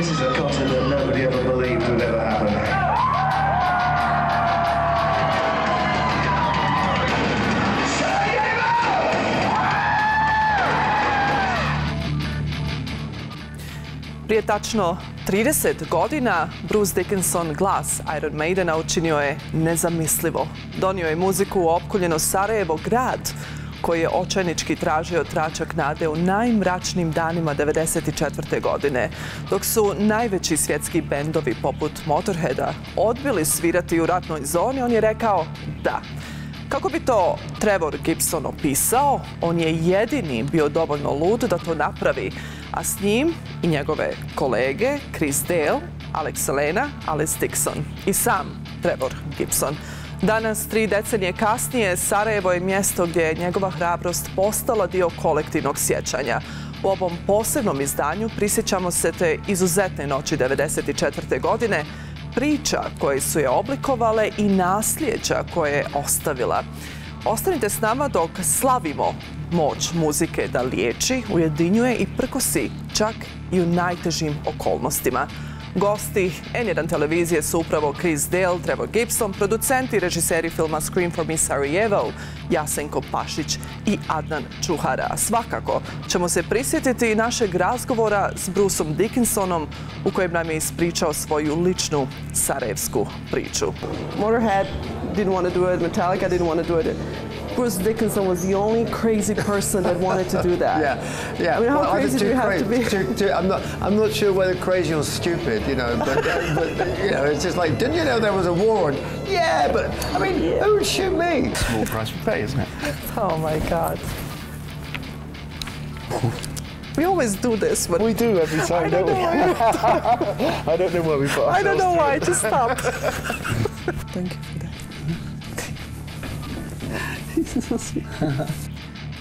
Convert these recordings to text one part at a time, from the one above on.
This is a concert that nobody ever believed would ever happen. Prije tačno 30 godina Bruce Dickinson glas Iron Maidena učinio je nezamislivo. Donio je muziku u opkoljeno Sarajevo, grad koji je očajnički tražio tračak nade u najmračnijim danima 1994. godine. Dok su najveći svjetski bendovi poput Motorheada odbili svirati u ratnoj zoni, on je rekao da. Kako bi to Trevor Gibson opisao, on je jedini bio dovoljno lud da to napravi, a s njim i njegove kolege Chris Dale, Alex Elena, Alice Dixon i sam Trevor Gibson. Danas, 3 decenije kasnije, Sarajevo je mjesto gdje je njegova hrabrost postala dio kolektivnog sjećanja. U ovom posebnom izdanju prisjećamo se te izuzetne noći 1994. godine, priča koje su je oblikovale i nasljeđa koje je ostavila. Ostanite s nama dok slavimo moć muzike da liječi, ujedinjuje i prkosi, čak i u najtežim okolnostima. Gosti N1 televizije su upravo Chris Dale, Trevor Gibson, producenti i režiseri filma Scream for Me Sarajevo, Jasenko Pašić i Adnan Čuhara. A svakako ćemo se prisjetiti i našeg razgovora s Bruceom Dickinsonom u kojem nam je ispričao svoju ličnu sarajevsku priču. Motorhead didn't want to do it, Metallica didn't want to do it. Bruce Dickinson was the only crazy person that wanted to do that. Yeah. I mean, how crazy do you have to be? I'm not sure whether crazy or stupid, you know, but you know, it's just like, didn't you know there was a war? And, yeah, but I mean, who would shoot me? Small price we pay, isn't it? Oh my God. We always do this. But we do every time, don't we? I don't know why we put ourselves I don't know why, through. just stop. Thank you for that.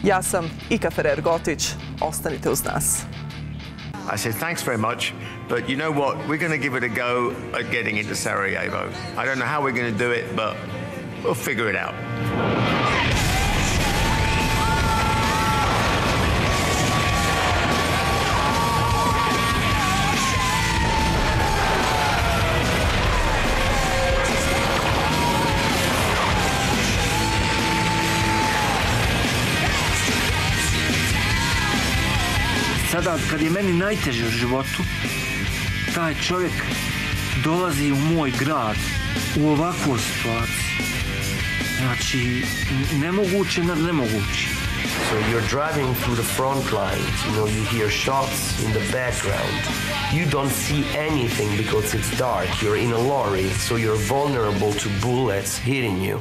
Ja sam Ika Ferrer-Gotić, ostanite uz nas. I said, thanks very much, but you know what? We're going to give it a go at getting into Sarajevo. I don't know how we're going to do it, but we'll figure it out. Sada, kad je meni najteže u životu, taj čovjek dolazi u moj grad u ovakvu situaciju. Znači, nemoguće nad nemoguće. So you're driving through the front lines, you know, you hear shots in the background. You don't see anything because it's dark. You're in a lorry, so you're vulnerable to bullets hitting you.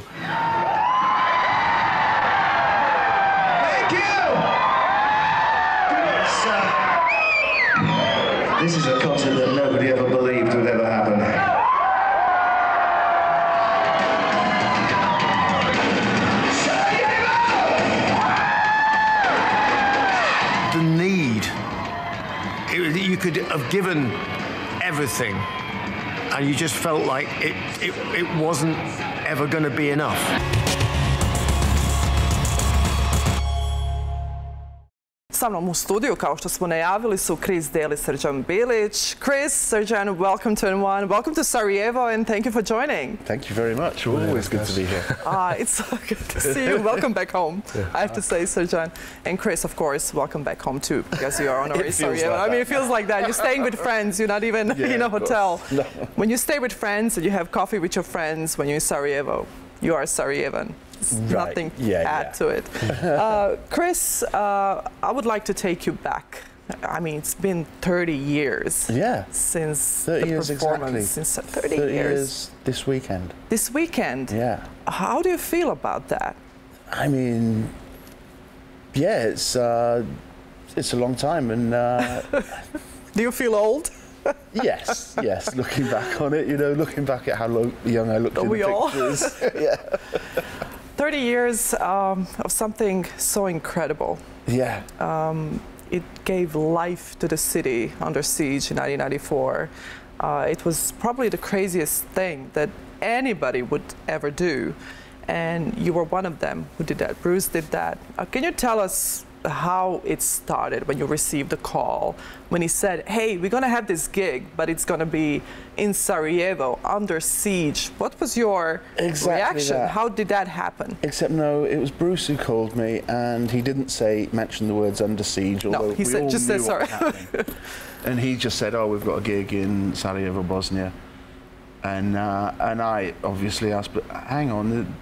This is a concert that nobody ever believed would ever happen. The need. You could have given everything, and you just felt like it wasn't ever going to be enough. Sa mnom u studiju, kao što smo najavili, su Chris Dale i Srđan Bilić. Chris, Srđan, welcome to N1. Welcome to Sarajevo, and thank you for joining. Thank you very much. Always good to be here. It's so good to see you. Welcome back home, I have to say, Srđan. And Chris, of course, welcome back home too, because you are on our Sarajevo. Like I mean, it feels like that. You're staying with friends. You're not even in a hotel. No. When you stay with friends and you have coffee with your friends, when you're in Sarajevo, you are Sarajevan. Right. Nothing to add to it. Chris, I would like to take you back. I mean, it's been 30 years since the performance. Exactly. Since 30 years. This weekend. This weekend? Yeah. How do you feel about that? I mean, yeah, it's a long time, and do you feel old? Yes. Looking back on it, you know, looking back at how young I looked in the pictures. Yeah. 30 years of something so incredible. Yeah. It gave life to the city under siege in 1994. It was probably the craziest thing that anybody would ever do. And you were one of them who did that. Bruce did that. Can you tell us how it started when you received the call, when he said, hey, we're going to have this gig, but it's going to be in Sarajevo, under siege. What was your reaction? That. How did that happen? Except no, it was Bruce who called me, and he didn't mention the words under siege, although no, he we all just knew said what was happening. And he just said, oh, we've got a gig in Sarajevo, Bosnia. And I obviously asked, but hang on,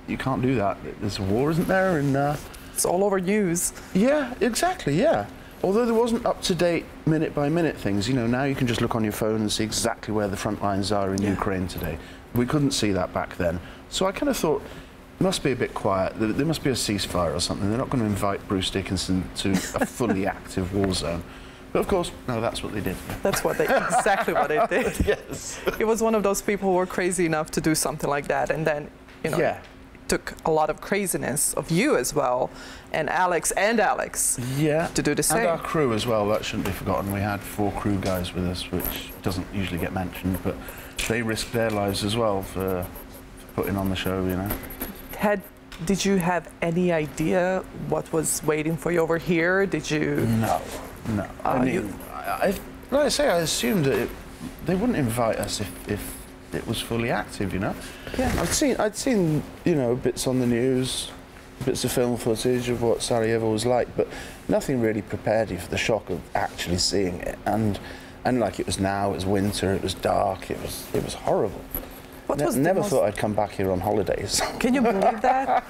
you can't do that. There's a war, isn't there? And it's all over news. Yeah, exactly, yeah. Although there wasn't up-to-date minute-by-minute things, you know, now you can just look on your phone and see exactly where the front lines are in Ukraine today. We couldn't see that back then. So I kind of thought, it must be a bit quiet. There must be a ceasefire or something. They're not going to invite Bruce Dickinson to a fully active war zone. But of course, no, that's what they did. That's exactly what they did. Yes. It was one of those people who were crazy enough to do something like that, and then, you know, it took a lot of craziness of you as well, and Alex to do the same. And our crew as well, that shouldn't be forgotten. We had 4 crew guys with us, which doesn't usually get mentioned, but they risked their lives as well for putting on the show, you know. Did you have any idea what was waiting for you over here? Did you? No. I mean, like I say, I assumed that they wouldn't invite us if it was fully active, you know. Yeah. I'd seen, you know, bits on the news, bits of film footage of what Sarajevo was like, but nothing really prepared you for the shock of actually seeing it. And like it was now, it was winter, it was dark, it was horrible. Never thought I'd come back here on holidays. Can you believe that?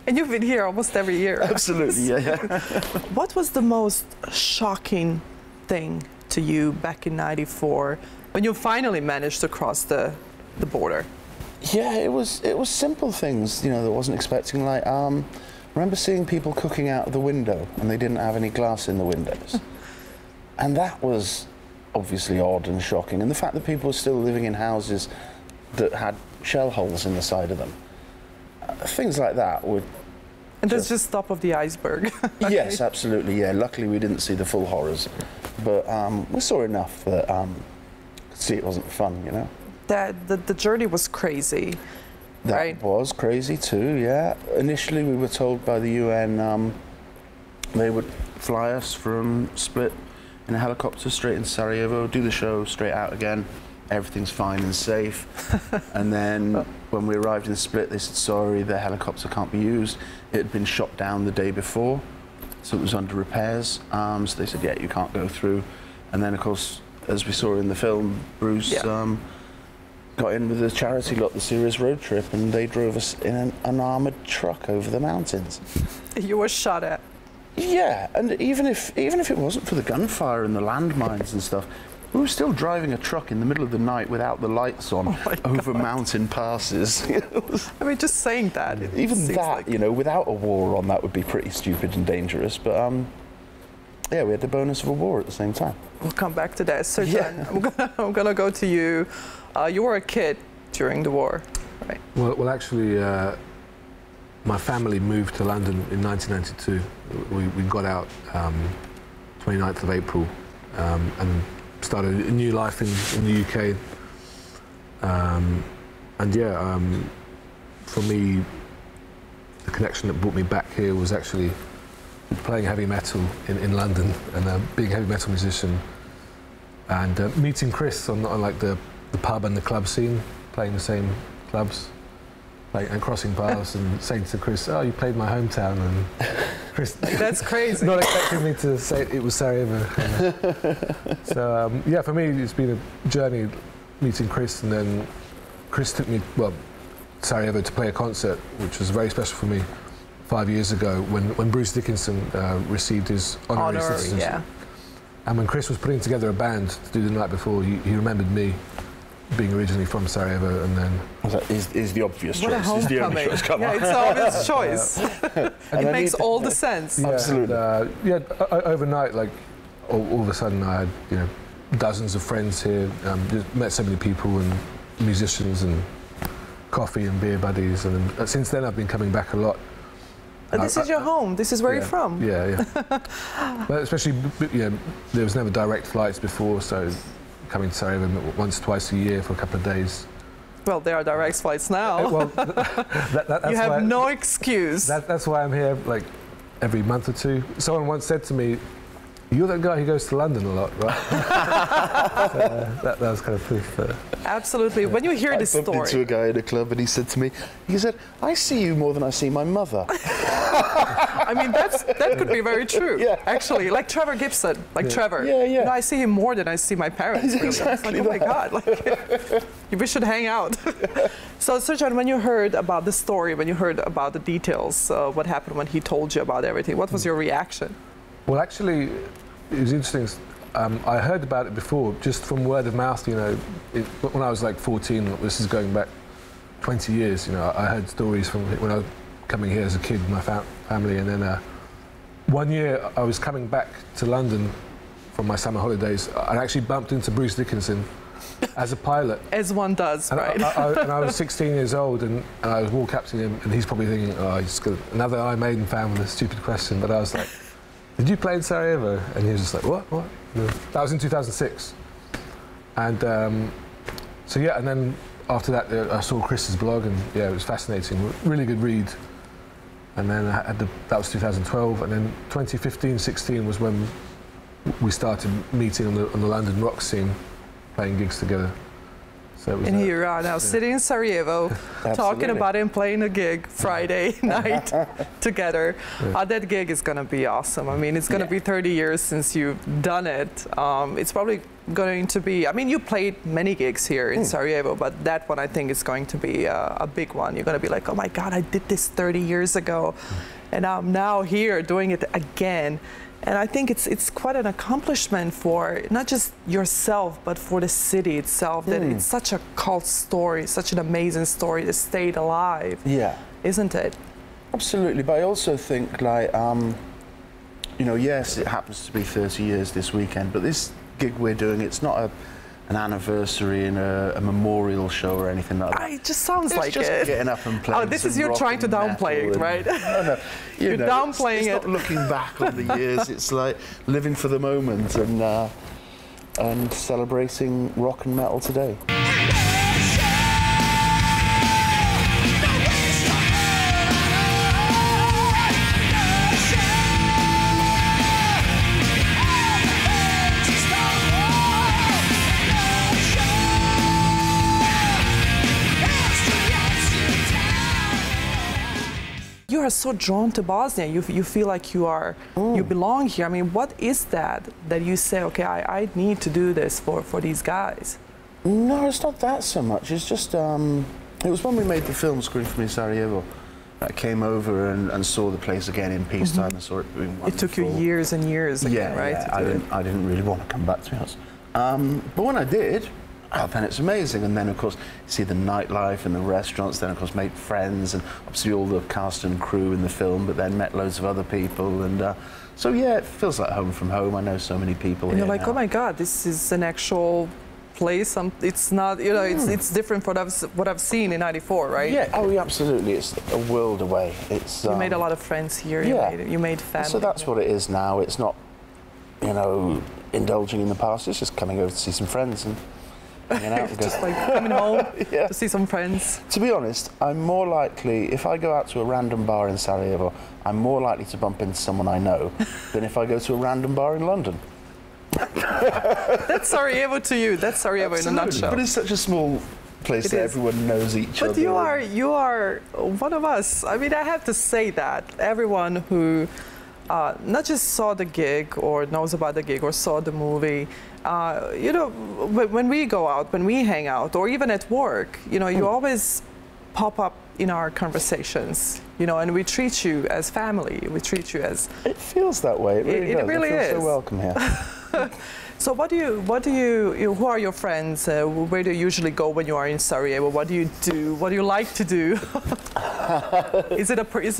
And you've been here almost every year. Absolutely, yeah. What was the most shocking thing to you back in '94 when you finally managed to cross the border? Yeah, it was simple things, you know, that I wasn't expecting. Like, I remember seeing people cooking out of the window, and they didn't have any glass in the windows. And that was obviously odd and shocking. And the fact that people were still living in houses that had shell holes in the side of them. Things like that would... And that's just top of the iceberg. Yes, absolutely, yeah. Luckily we didn't see the full horrors, but we saw enough that could see it wasn't fun, you know. The journey was crazy, right? That was crazy too, yeah. Initially we were told by the UN they would fly us from Split in a helicopter straight into Sarajevo, do the show, straight out again. Everything's fine and safe. And then when we arrived in Split, they said, sorry, the helicopter can't be used. It had been shot down the day before, so it was under repairs. So they said, yeah, you can't go through. And then, of course, as we saw in the film, Bruce got in with the charity lot, the Serious Road Trip, and they drove us in an unarmoured truck over the mountains. You were shot at. Yeah, and even if it wasn't for the gunfire and the landmines and stuff, we were still driving a truck in the middle of the night without the lights on over mountain passes. I mean, just saying that. Even that, you know, without a war on, that would be pretty stupid and dangerous. But yeah, we had the bonus of a war at the same time. We'll come back to that. So, John, I'm gonna go to you. You were a kid during the war, right? Well, actually, my family moved to London in 1992. We got out 29th of April and started a new life in the UK. And yeah, for me, the connection that brought me back here was actually playing heavy metal in London and being a heavy metal musician and meeting Chris on like the pub and the club scene, playing the same clubs. And crossing paths and saying to Chris, oh, you played my hometown, and Chris... That's crazy. Not expecting me to say it was Sarajevo. So, yeah, for me, it's been a journey meeting Chris, and then Chris took me, to Sarajevo to play a concert, which was very special for me 5 years ago, when Bruce Dickinson received his honorary citizenship. Yeah. And when Chris was putting together a band to do the night before, he remembered me, being originally from Sarajevo, and then... Is the obvious choice. Is the only choice. Come on. It's the obvious choice. It makes all the sense. Yeah, absolutely. And, overnight, like, all of a sudden I had, you know, dozens of friends here, just met so many people and musicians and coffee and beer buddies, and since then I've been coming back a lot. And this is your home. This is where you're from. Yeah. But especially, you know, there was never direct flights before, so coming to Sarajevo once, twice a year for a couple of days. Well, there are direct flights now. That's you have no excuse. That's why I'm here, like, every month or two. Someone once said to me, "You're that guy who goes to London a lot, right?" That was kind of proof. Absolutely. When you hear this I bumped into story, a guy in a club and he said to me, he said, "I see you more than I see my mother." I mean, that could be very true. Yeah. Actually, like Trevor Gibson, Trevor. Yeah, yeah. You know, I see him more than I see my parents. Really. Exactly It's like, oh my God, like we should hang out. So, Sirjan, when you heard about the story, when you heard about the details, what happened when he told you about everything, what was your reaction? Well, actually, it was interesting. I heard about it before, just from word of mouth. You know, when I was like 14, this is going back 20 years. You know, I heard stories from when I was coming here as a kid with my family, and then one year I was coming back to London from my summer holidays. I actually bumped into Bruce Dickinson as a pilot. As one does, right? And I was 16 years old, and I was walking up to him, and he's probably thinking, "Oh, he's got another Iron Maiden fan with a stupid question." But I was like, "Did you play in Sarajevo?" And he was just like, "What? What?" No. That was in 2006. And so yeah, and then after that, I saw Chris's blog, and yeah, it was fascinating. Really good read. And then that was 2012, and then 2015-16 was when we started meeting on the London rock scene, playing gigs together. So it was, and here you are now, sitting in Sarajevo, talking about him playing a gig Friday night together. Yeah. That gig is going to be awesome. I mean, it's going to be 30 years since you've done it. It's probably going to be, I mean, you played many gigs here in Sarajevo, but that one I think is going to be a big one. You're going to be like, oh my God, I did this 30 years ago, and I'm now here doing it again. And I think it's quite an accomplishment for not just yourself, but for the city itself, that it's such a cult story, such an amazing story that stayed alive. Yeah. Isn't it? Absolutely, but I also think, like, you know, yes, it happens to be 30 years this weekend, but this gig we're doing, it's not an anniversary and a memorial show or anything like that. It just sounds like just it. Getting up and playing. Oh, this is you trying to downplay it, right? No, You're downplaying it's it. not looking back on the years. It's like living for the moment and celebrating rock and metal today. You are so drawn to Bosnia. You feel like you belong here. I mean, what is that you say, okay, I need to do this for these guys? No, it's not that so much. It's just, it was when we made the film Screen for Me Sarajevo. I came over and saw the place again in peacetime and saw it being wonderful. It took you years and years again, right? Yeah, I didn't really want to come back, to be honest. But when I did, then it's amazing. And then, of course, see the nightlife and the restaurants, then, of course, make friends, and obviously all the cast and crew in the film, but then met loads of other people. And so, yeah, it feels like home from home. I know so many people and here you're like, now. oh, my God, this is an actual place. It's not, you know, it's different from what I've seen in '94, right? Yeah, oh, yeah, absolutely. It's a world away. It's you made a lot of friends here. Yeah. You made family. So that's what it is now. It's not, you know, indulging in the past. It's just coming over to see some friends and hanging out. Just like coming home to see some friends. To be honest, I'm more likely, if I go out to a random bar in Sarajevo, I'm more likely to bump into someone I know than if I go to a random bar in London. That's Sarajevo to you. That's Sarajevo in a nutshell. But it's such a small place that everyone knows each other. But you are one of us. I mean, I have to say that everyone who not just saw the gig or knows about the gig or saw the movie, you know, when we go out, when we hang out, or even at work, you know, you always pop up in our conversations, you know, and we treat you as family. We treat you as... It feels that way. It really does. Really I feel is. so welcome here. So who are your friends? Where do you usually go when you are in Sarajevo? What do you do? What do you like to do? Is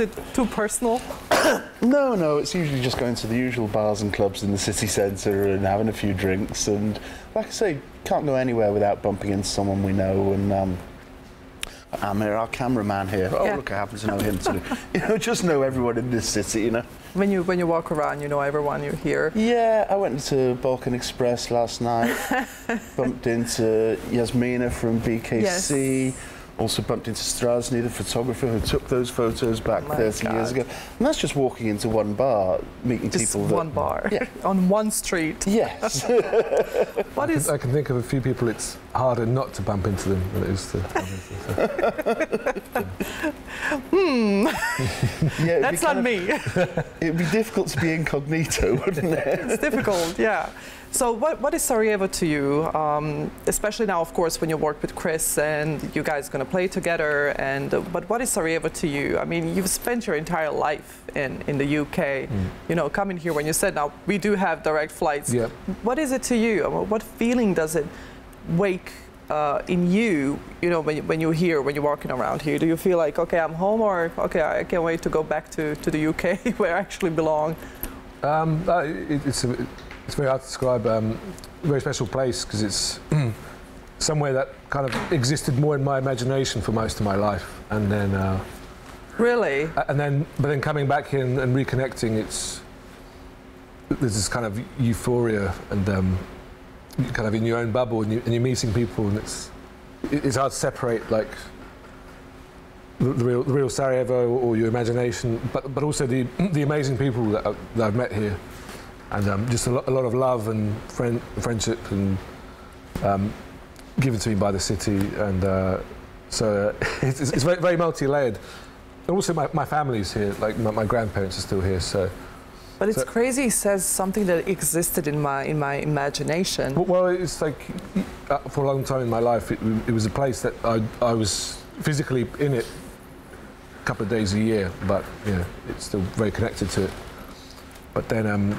it too personal? No, it's usually just going to the usual bars and clubs in the city centre and having a few drinks. And like I say, can't go anywhere without bumping into someone we know. And Amir, our cameraman here. Oh, look, I happen to know him too. You know, just know everyone in this city, you know. When you walk around, you know everyone you hear. Yeah, I went to Balkan Express last night. Bumped into Yasmina from BKC. Yes. Also bumped into Strasny, the photographer who took those photos back 30 years ago. And that's just walking into one bar, meeting Just people. one bar on one street. Yes. What is? I can think of a few people it's harder not to bump into them than it is to bump into them. Yeah, That's not me. It'd be difficult to be incognito, wouldn't it? It's difficult, yeah. So what is Sarajevo to you? Especially now, of course, when you work with Chris and you guys are going to play together. But what is Sarajevo to you? I mean, you've spent your entire life in the UK. You know, coming here, when you said now we do have direct flights. Yeah. What is it to you? What feeling does it wake in you? You know, when you're here, when you're walking around here, do you feel like, okay, I'm home, or okay, I can't wait to go back to the UK where I actually belong? It's very hard to describe. A very special place because it's somewhere that kind of existed more in my imagination for most of my life, and then Really? but then coming back here and reconnecting, there's this kind of euphoria and you're kind of in your own bubble and you're meeting people, and it's hard to separate like the real Sarajevo or your imagination, but also the amazing people that I've met here. And just a lot of love and friendship and given to me by the city, and so it's very, very multi-layered. And also my family's here, like my grandparents are still here. So, but it's crazy. It says something that existed in my imagination. Well, it's like for a long time in my life, it was a place that I was physically in it a couple of days a year, but you know, it's still very connected to it. But then.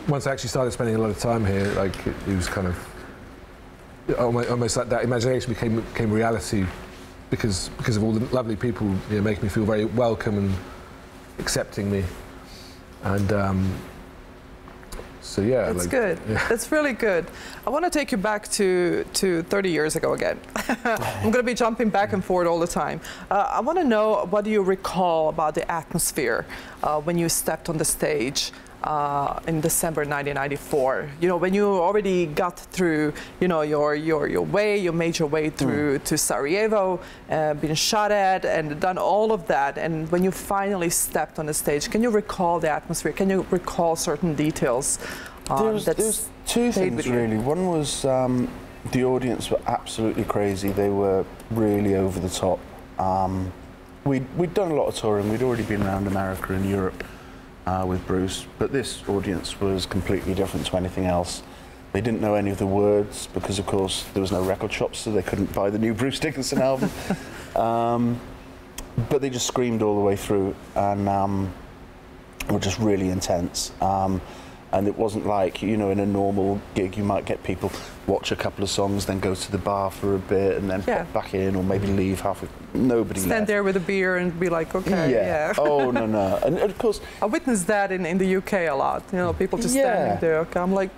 Once I actually started spending a lot of time here, like it was kind of almost like that imagination became reality because of all the lovely people, you know, making me feel very welcome and accepting me, and so yeah. That's like, good. Yeah. That's really good. I want to take you back to 30 years ago again. I'm going to be jumping back and forward all the time. I want to know, what do you recall about the atmosphere when you stepped on the stage? In December 1994, you know, when you already got through, you know, you made your way through to Sarajevo, been shot at and done all of that, and when you finally stepped on the stage, can you recall the atmosphere? Can you recall certain details? There's two things really. One was the audience were absolutely crazy. They were really over the top. We'd done a lot of touring. We'd already been around America and Europe. With Bruce, but this audience was completely different to anything else. They didn't know any of the words because, of course, there was no record shops, so they couldn't buy the new Bruce Dickinson album. But they just screamed all the way through, and were just really intense. And it wasn't like, you know, in a normal gig you might get people watch a couple of songs, then go to the bar for a bit, and then pop back in, or maybe leave halfway. Nobody stand left. there with a beer and be like, okay, yeah. Oh no. And of course, I witnessed that in the UK a lot. You know, people just standing there. Okay, I'm like,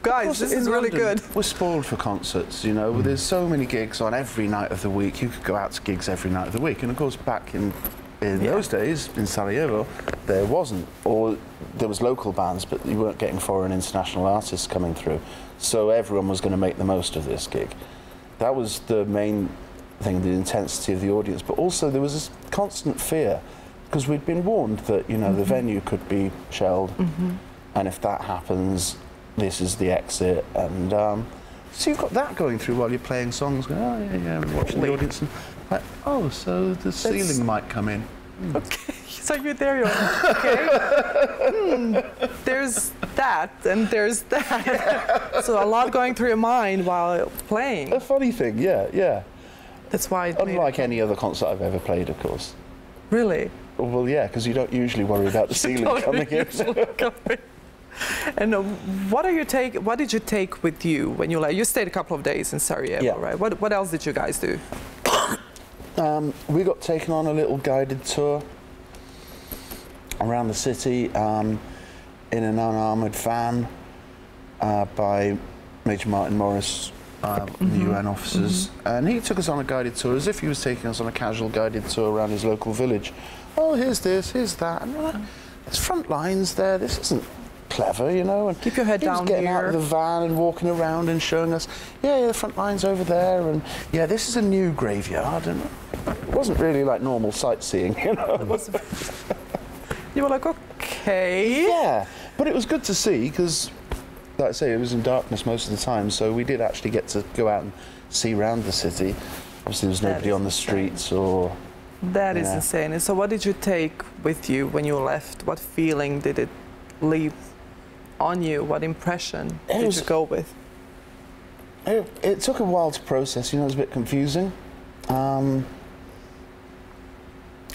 guys, this is really good. We're spoiled for concerts, you know. There's so many gigs on every night of the week. You could go out to gigs every night of the week, and of course, back in those days in Sarajevo, there wasn't, or there was local bands, but you weren't getting foreign international artists coming through. So everyone was going to make the most of this gig. That was the main thing, the intensity of the audience. But also there was this constant fear, because we'd been warned that, you know, the venue could be shelled, and if that happens, this is the exit. And so you've got that going through while you're playing songs, going, oh yeah, and watching the audience. And, like, oh, so the ceiling might come in. Okay, so you're there, you're like, okay, there's that and there's that. So a lot going through your mind while playing. A funny thing, yeah. That's why. Unlike any other concert I've ever played, of course. Really? Well, yeah, because you don't usually worry about the ceiling coming in. And what did you take with you when you stayed a couple of days in Sarajevo, right? What else did you guys do? We got taken on a little guided tour around the city in an unarmoured van by Major Martin Morris, the UN officers, and he took us on a guided tour as if he was taking us on a casual guided tour around his local village. Oh, here's this, here's that, and we're like, there's front lines there. This isn't clever, you know. And keep your head he was down getting here. out of the van and walking around and showing us, yeah, the front line's over there, and yeah, this is a new graveyard, and it wasn't really like normal sightseeing, you know. You were like, okay. Yeah, but it was good to see because, like I say, it was in darkness most of the time, so we did actually get to go out and see around the city. Obviously, there was nobody on the streets or. That is insane. And so what did you take with you when you left? What feeling did it leave on you? What impression did you go with? It took a while to process, you know, it was a bit confusing. I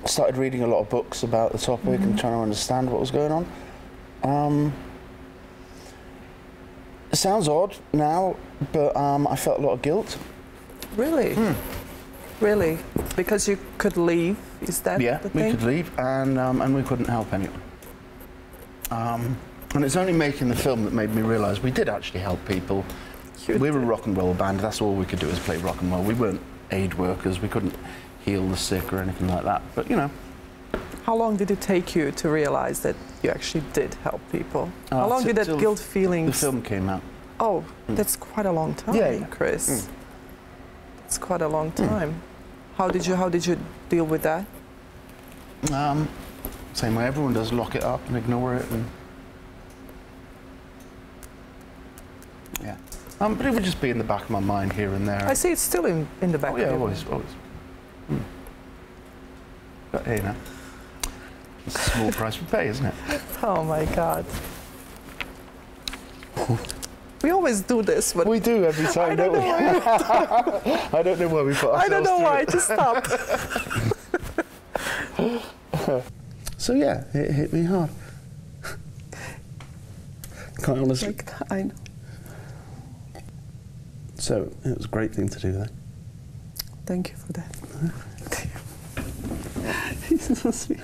started reading a lot of books about the topic and trying to understand what was going on. It sounds odd now, but I felt a lot of guilt. Really? Really? Because you could leave? Is that the thing? Yeah, we could leave, and we couldn't help anyone. And it's only making the film that made me realise we did actually help people. We were a rock and roll band. That's all we could do is play rock and roll. We weren't aid workers. We couldn't heal the sick or anything like that. But you know. How long did it take you to realise that you actually did help people? How long did that guilt feeling? The film came out. Oh, that's quite a long time, Chris. It's quite a long time. How did you deal with that? Same way everyone does, lock it up and ignore it, and yeah. But it would just be in the back of my mind here and there. I see it's still in the back of your mind. Always. But hey, now, it's a small price we pay, isn't it? Oh my God. We always do this. But we do every time, don't we? I don't know why we put ourselves I don't know why. Just stop. So yeah, it hit me hard. Quite honestly. I know. So it was a great thing to do then. Thank you for that. He's so sweet.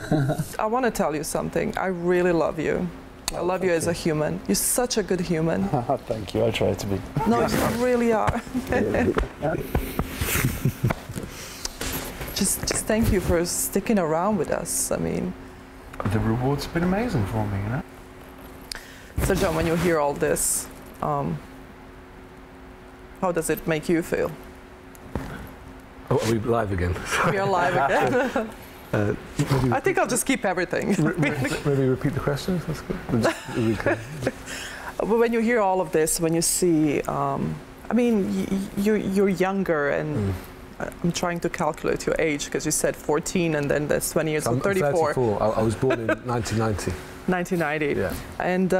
I want to tell you something. I really love you. I love you as a human. You're such a good human. Thank you. I try to be. No, you really are. Just thank you for sticking around with us. I mean, the rewards have been amazing for me, you know. So, John, when you hear all this, how does it make you feel? Oh, are we live again? We are live again. I think I'll just keep everything. Maybe repeat the question. That's good. When you hear all of this, when you see, I mean, you're younger, and I'm trying to calculate your age because you said 14, and then that's 20 years. I'm 34. 34. I was born in 1990. 1990. Yeah. And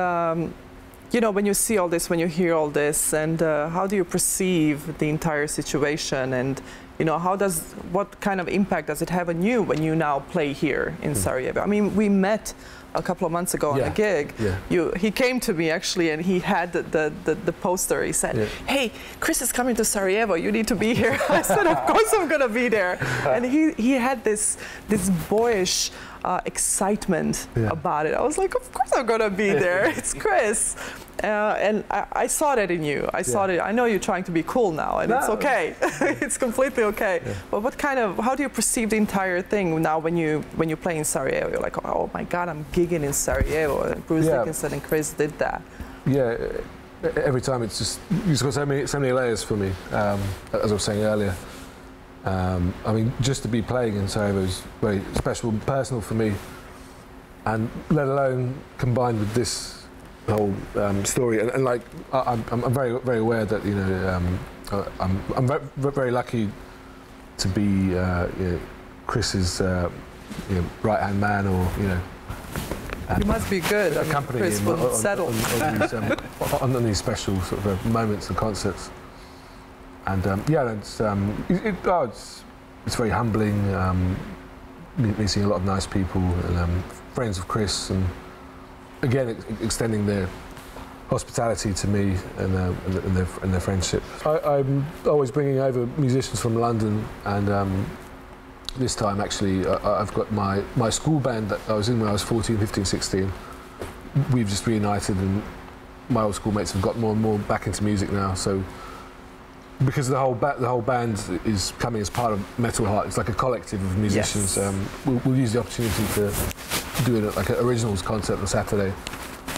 you know, when you see all this, when you hear all this, and how do you perceive the entire situation, and you know, what kind of impact does it have on you when you now play here in Sarajevo? I mean, we met a couple of months ago on a gig. Yeah. He came to me actually, and he had the poster. He said, "Hey, Chris is coming to Sarajevo. You need to be here." I said, "Of course I'm gonna be there." And he had this boyish excitement about it. I was like, "Of course I'm gonna be there. It's Chris." And I saw that in you. I saw that. I know you're trying to be cool now, and it's okay. It's completely okay. Yeah. But how do you perceive the entire thing now when you play in Sarajevo? You're like, oh my God, I'm gigging in Sarajevo. And Bruce Dickinson and Chris did that. Yeah. Every time it's got so many layers for me. As I was saying earlier. I mean, just to be playing in Sarajevo is very special, and personal for me, and let alone combined with this whole story. And like, I'm very aware that, you know, I'm very lucky to be you know, Chris's right-hand man, or you know. You must be good. I mean, Chris will settle on these special sort of moments and concerts. And yeah, it's very humbling, meeting a lot of nice people, and friends of Chris, and again extending their hospitality to me and their friendship. I'm always bringing over musicians from London, and this time actually I've got my school band that I was in when I was 14, 15, 16. We've just reunited, and my old schoolmates have got more and more back into music now. So because the whole band is coming as part of Metal Heart, it's like a collective of musicians. We'll use the opportunity to do like an originals concert on Saturday,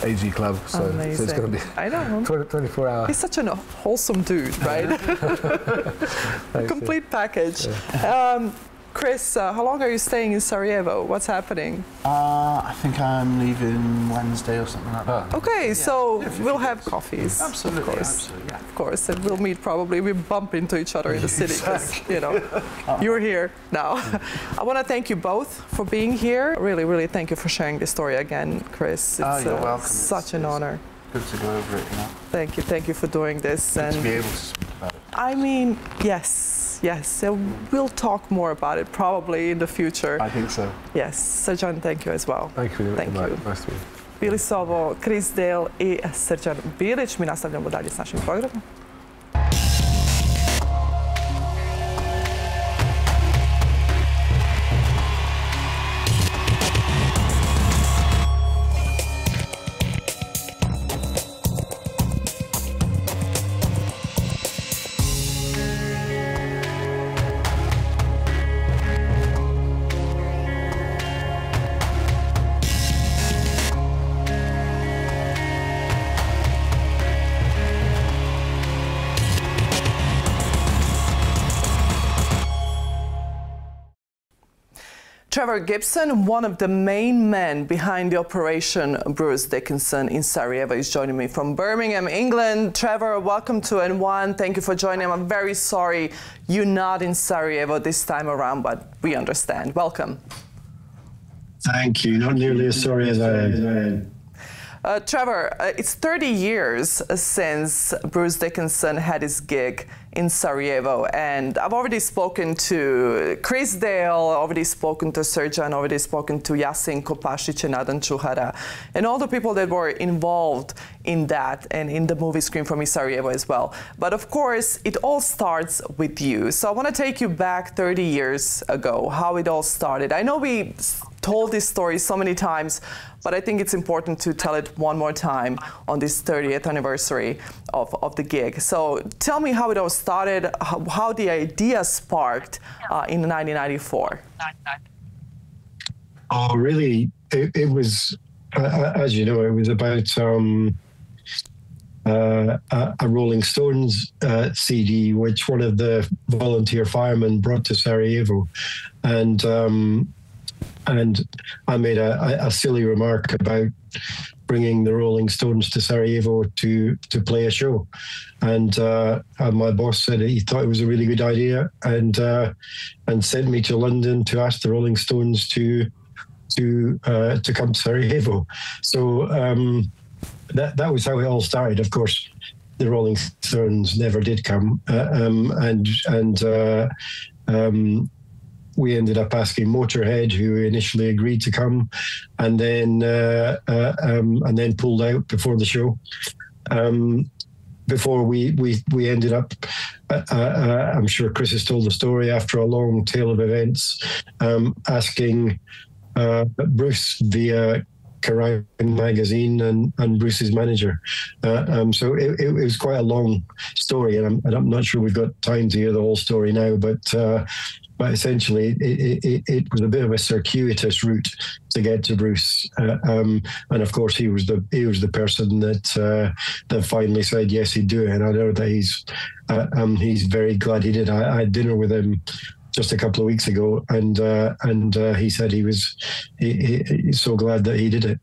AG club. So it's going to be I know. 24 hours. He's such a wholesome dude, right? Complete package. Yeah. Chris, how long are you staying in Sarajevo? What's happening? I think I'm leaving Wednesday or something like that. Okay, so we'll have coffees. Absolutely, of course. absolutely, yeah. Of course, and we'll meet probably. We bump into each other in the city because, you know, you're here now. I want to thank you both for being here. Really, really thank you for sharing this story again, Chris. It's you're welcome. Such an honor. Good to go over it, you know. Thank you for doing this. Good and to be able to speak about it. I mean, yes. We'll talk more about it probably in the future. I think so. Yes. Srđan, thank you as well. Thank you. Thank you. Nice to meet you. Bili su ovo Chris Dale i Srđan Bilić. Mi nastavljamo dalje s našim programom. Trevor Gibson, one of the main men behind the Operation Brucea Dickinson in Sarajevo, is joining me from Birmingham, England. Trevor, welcome to N1. Thank you for joining. I'm very sorry you're not in Sarajevo this time around, but we understand. Welcome. Thank you. Not nearly as sorry as I am. Trevor, it's 30 years since Brucea Dickinson had his gig in Sarajevo, and I've already spoken to Chris Dale, already spoken to Srđan, already spoken to Yasin Kopašić and Nadan Čuhara, and all the people that were involved in that and in the movie Scream for Me Sarajevo as well. But of course, it all starts with you. So I want to take you back 30 years ago, how it all started. I know we told this story so many times, but I think it's important to tell it one more time on this 30th anniversary of the gig. So tell me how it all started, how the idea sparked in 1994. Oh, really? It was, as you know, it was about a Rolling Stones CD, which one of the volunteer firemen brought to Sarajevo. And I made a silly remark about bringing the Rolling Stones to Sarajevo to play a show, and my boss said he thought it was a really good idea, and sent me to London to ask the Rolling Stones to come to Sarajevo. So that was how it all started. Of course, the Rolling Stones never did come, we ended up asking Motorhead, who initially agreed to come, and then pulled out before the show. Before we ended up, I'm sure Chris has told the story, after a long tale of events, asking Bruce via Kerrang magazine and Bruce's manager. So it was quite a long story, and I'm not sure we've got time to hear the whole story now, but essentially it was a bit of a circuitous route to get to Bruce, and of course he was the person that finally said yes, he'd do it. And I know that he's very glad he did. I had dinner with him just a couple of weeks ago, and he said he's so glad that he did it.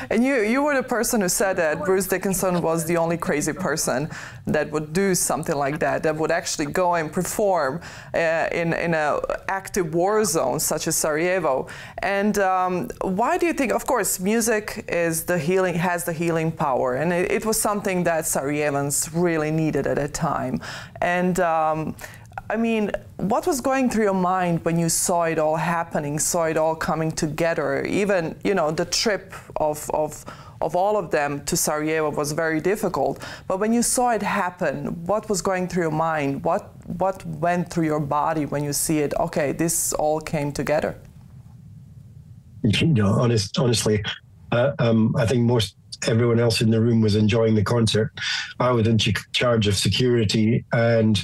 And you were the person who said that Brucea Dickinson was the only crazy person that would do something like that would actually go and perform in an active war zone such as Sarajevo. And why do you think? Of course, music has the healing power, and it was something that Sarajevans really needed at that time. And I mean, what was going through your mind when you saw it all happening, saw it all coming together? Even, you know, the trip of all of them to Sarajevo was very difficult. But when you saw it happen, what was going through your mind? What went through your body when you see it? Okay, this all came together. You know, honestly, I think everyone else in the room was enjoying the concert. I was in charge of security and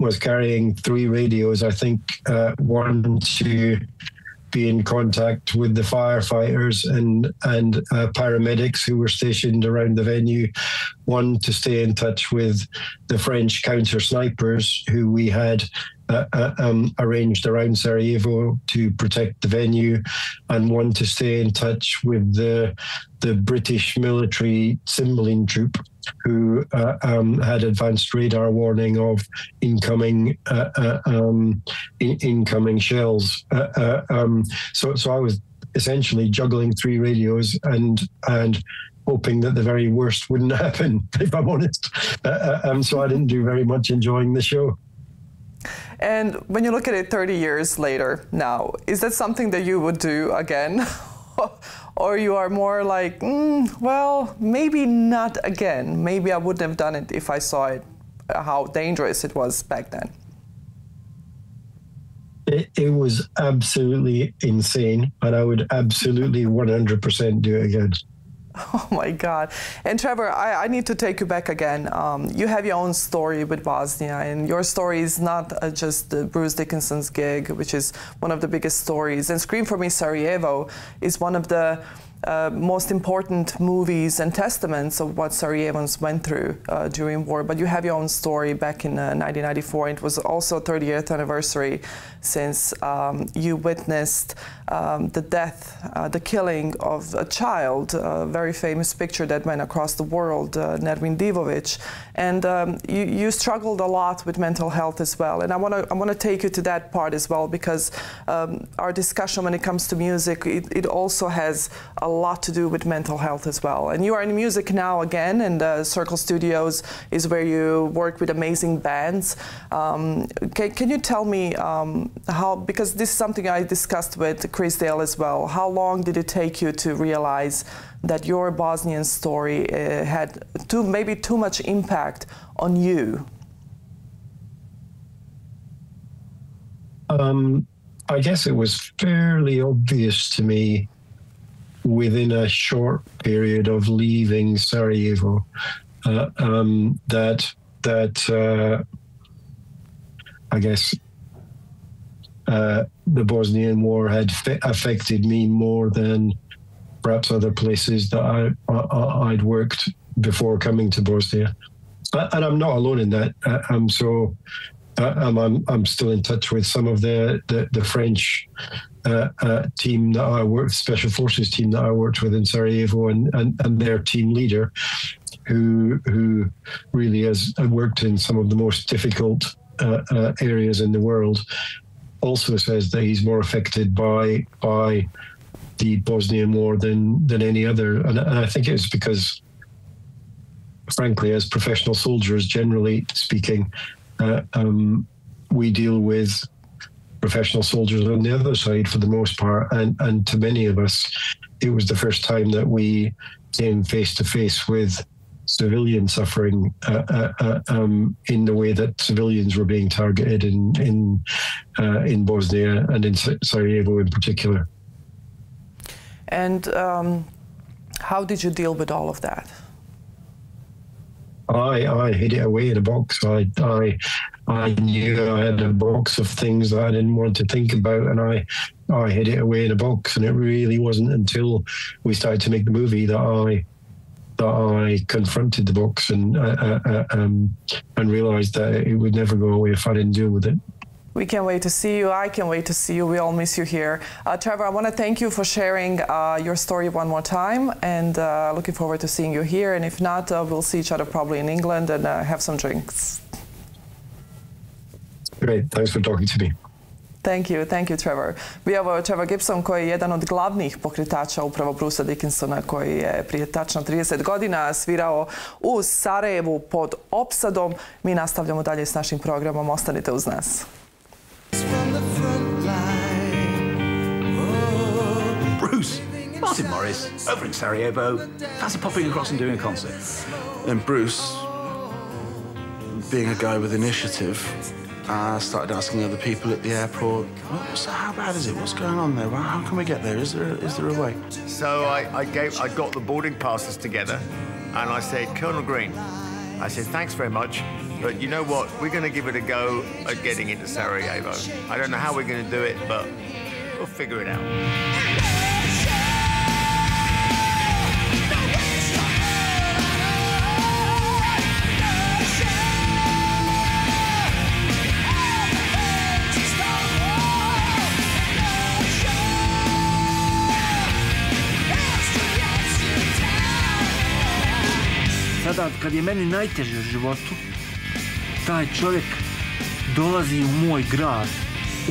was carrying 3 radios, I think, one to be in contact with the firefighters and paramedics who were stationed around the venue. One, to stay in touch with the French counter snipers who we had arranged around Sarajevo to protect the venue, and one to stay in touch with the British military Cymbeline troop who had advanced radar warning of incoming incoming shells. So I was essentially juggling 3 radios and hoping that the very worst wouldn't happen, if I'm honest. So I didn't do very much enjoying the show. And when you look at it 30 years later now, is that something that you would do again? Or you are more like, well, maybe not again. Maybe I wouldn't have done it if I saw it, how dangerous it was back then. It was absolutely insane, and I would absolutely 100% do it again. Oh my God. And Trevor, I need to take you back again. You have your own story with Bosnia, and your story is not just Bruce Dickinson's gig, which is one of the biggest stories. And Scream for Me Sarajevo is one of the most important movies and testaments of what Sarajevans went through during war. But you have your own story back in 1994. It was also 30th anniversary since you witnessed the death, the killing of a child, a very famous picture that went across the world, Nermin Divovic. And you struggled a lot with mental health as well. And I want to take you to that part as well, because our discussion when it comes to music, it also has a lot to do with mental health as well. And you are in music now again, and Circle Studios is where you work with amazing bands. Can you tell me how, because this is something I discussed with Chris Dale as well, how long did it take you to realize that your Bosnian story had maybe too much impact on you? I guess it was fairly obvious to me within a short period of leaving Sarajevo that I guess the Bosnian War had affected me more than perhaps other places that I'd worked before coming to Bosnia. And I'm not alone in that. I'm still in touch with some of the French team that I worked, Special Forces team that I worked with in Sarajevo, and their team leader, who really has worked in some of the most difficult areas in the world, also says that he's more affected by the Bosnian War than any other. And I think it's because, frankly, as professional soldiers, generally speaking, we deal with professional soldiers on the other side for the most part, and to many of us, it was the first time that we came face to face with civilian suffering in the way that civilians were being targeted in Bosnia and in Sarajevo in particular. And how did you deal with all of that? I hid it away in a box. I knew I had a box of things that I didn't want to think about, and I hid it away in a box. And it really wasn't until we started to make the movie that I confronted the box and realized that it would never go away if I didn't deal with it. We can't wait to see you. I can't wait to see you. We all miss you here. Trevor, I want to thank you for sharing your story one more time, and looking forward to seeing you here. And if not, we'll see each other probably in England and have some drinks. Great. Thanks for talking to me. Thank you, Trevor. Bio je Trevor Gibson, koji je jedan od glavnih pokretača upravo Brucea Dickinsona, koji je prije tačno 30 godina svirao u Sarajevu pod opsadom. Mi nastavljamo dalje s našim programom. Ostanite uz nas. Bruce, Martin Morris, over in Sarajevo. Fancy popping across and doing a concert? And Bruce, being a guy with initiative, I started asking other people at the airport, so how bad is it? What's going on there? How can we get there? Is there a way? So I got the boarding passes together, and I said, Colonel Green, I said, thanks very much, but you know what? We're going to give it a go at getting into Sarajevo. I don't know how we're going to do it, but We'll figure it out. Sada, kad je meni najteže u životu, taj čovjek dolazi u moj grad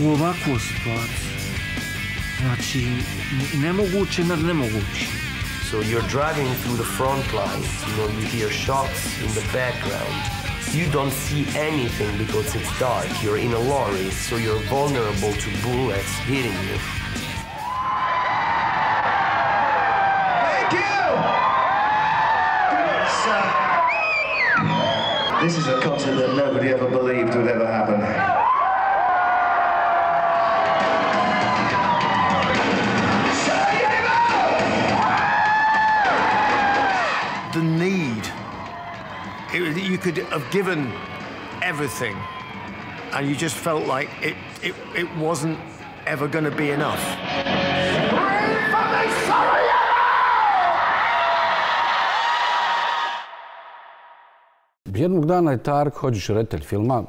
u ovakvu situaciju. Znači, nemoguće nad nemoguće. So you're driving through the front lines, you hear shots in the background. You don't see anything because it's dark. You're in a lorry, so you're vulnerable to bullets hitting you. Thank you! This is a concert that nobody ever believed would ever happen. The need. You could have given everything, and you just felt like it wasn't ever going to be enough. Jednog dana je Tarek Hodžić, reditelj filma,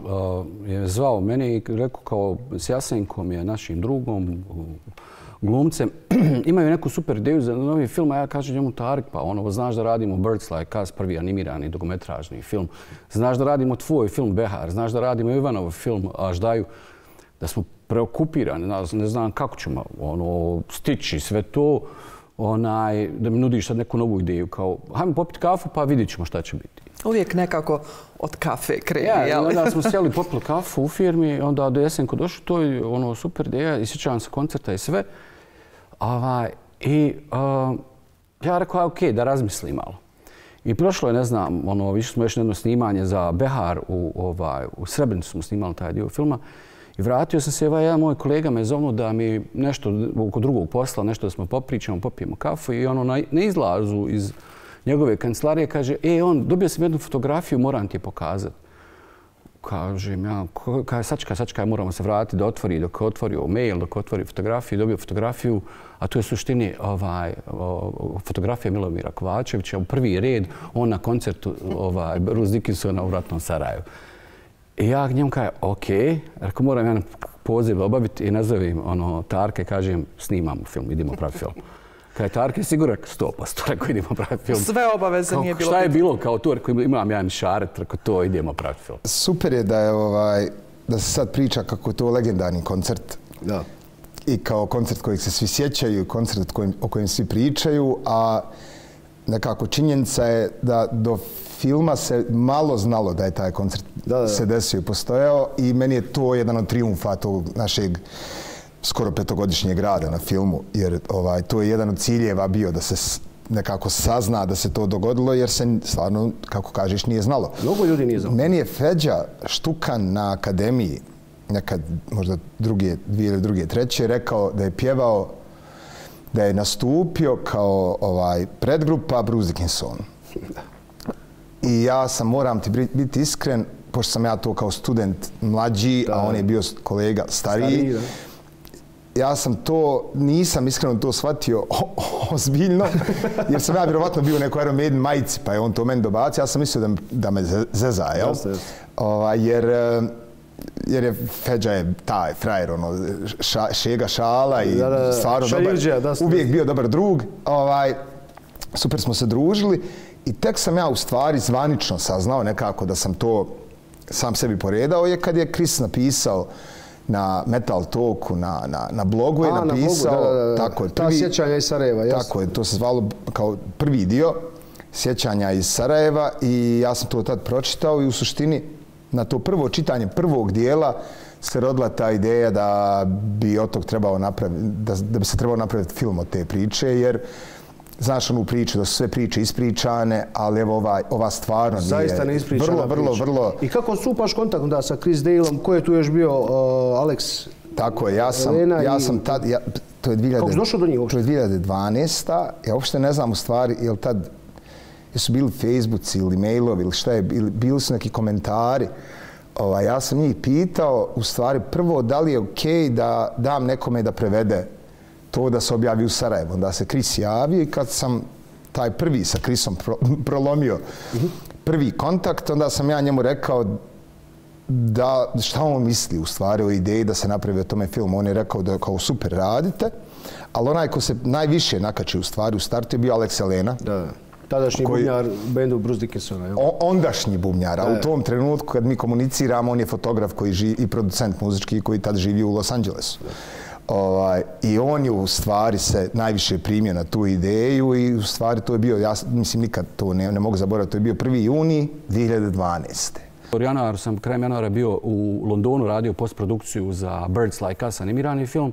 je zvao mene i rekao kao s Jasenkom je našim drugom, glumcem, imaju neku super ideju za novi film, a ja kažem njemu Tarek, pa ono, znaš da radimo Birds Like Us, prvi animirani dokumentražni film, znaš da radimo tvoj film Behar, znaš da radimo Ivanov film Aždaju, da smo preokupirani, ne znam kako ćemo stići sve to, da mi nudiš sad neku novu ideju, kao hajmo popiti kafu pa vidit ćemo šta će biti. Uvijek nekako od kafe kreni, jel? Onda smo sjeli, popili kafu u firmi, onda do Jesenko došlo, to je super ideja, i sjećavam se koncerta i sve. I ja rekao, okej, da razmislim malo. I prošlo je, ne znam, više smo još jedno snimanje za Behar, u Srebrenicu smo snimali taj dio filma. I vratio sam se, jedan moj kolega me zovnuo da mi nešto oko drugog posla, nešto da smo popričamo, popijemo kafu i na izlazu iz njegove kancelarije kaže, dobio sam jednu fotografiju, moram ti je pokazati. Kažem ja, sačekaj, moramo se vratiti da otvori, dok je otvorio mail, dok je otvorio fotografiju, dobio fotografiju, a tu je u suštini fotografija Milomira Kovačevića u prvi red, on na koncertu Brucea Dickinsona u ratnom Sarajevu. I ja njemu kažem, okej, rekao moram jedan poziv obaviti i nazovem Tarke, kažem, snimamo film, idemo praviti film. Kaj Tarke siguran 100%, rekao idemo praviti film. Sve obaveze nije bilo. Šta je bilo kao tu, rekao imam jedan šaret, rekao to idemo praviti film. Super je da se sad priča kako je to legendarni koncert. Da. I kao koncert kojeg se svi sjećaju, koncert o kojem svi pričaju, a nekako činjenica je da do filma se malo znalo da je taj koncert se desio i postojao i meni je to jedan od trijumfa tog našeg skoro 5-godišnjeg rada na filmu, jer to je jedan od ciljeva bio da se nekako sazna da se to dogodilo, jer se stvarno, kako kažeš, nije znalo. Mnogo ljudi nije znalo. Meni je Feđa Štukan na akademiji, nekad možda dvije ili druge, treće, rekao da je pjevao, da je nastupio kao predgrupa Brucea Dickinsona. I ja sam, moram ti biti iskren, pošto sam ja to kao student mlađi, a on je bio kolega stariji, ja sam to, nisam iskreno to shvatio ozbiljno, jer sam ja vjerovatno bio u nekoj Iron Maiden majici, pa je on to meni dobacio, ja sam mislio da me zeza, jel? Jer je Feđa je taj frajer, šega šala i stvarno uvijek bio dobar drug, super smo se družili i tek sam ja u stvari zvanično saznao nekako da sam to sam sebi poredao je kad je Chris napisao na Metal Talku, na blogu je napisao ta sjećanja iz Sarajeva. Tako je, to se zvalo kao prvi dio sjećanja iz Sarajeva i ja sam to tad pročitao i u suštini na to prvo čitanje prvog dijela se rodila ta ideja da bi od tog trebao napraviti, da bi se trebao napraviti film od te priče, jer znaš onu priču da su sve priče ispričane, ali evo ova stvarno nije. Zaista neispričana priča. Vrlo. I kako stupaš kontakt onda sa Chris Daleom, ko je tu još bio Alex? Tako je, ja sam tad, to je 2000. Kako si došao do njih uopšte? To je 2012. Ja uopšte ne znam u stvari, jel tad, jesu bili Facebooci ili mailovi ili šta je, bili su neki komentari Ja sam njih pitao, u stvari, prvo da li je okej da dam nekome da prevede to da se objavi u Sarajevu. Onda se Kris javio i kad sam taj prvi sa Krisom prolomio prvi kontakt, onda sam ja njemu rekao da šta on misli u stvari o ideji da se napravi o tome film. On je rekao da kao super radite, ali onaj ko se najviše nakači u stvari u startu je bio Alex Elena. Tadašnji bubnjar bendu Brucea Dickinsona. Ondašnji bubnjar, a u tom trenutku kad mi komuniciramo, on je fotograf koji živi i producent muzički koji tad živi u Los Angelesu. I on je u stvari se najviše primio na tu ideju i u stvari to je bio, ja mislim nikad to ne mogu zaboraviti, to je bio 1. juni 2012. Krajem januara bio u Londonu, radio postprodukciju za Birds Like Us, animirani film.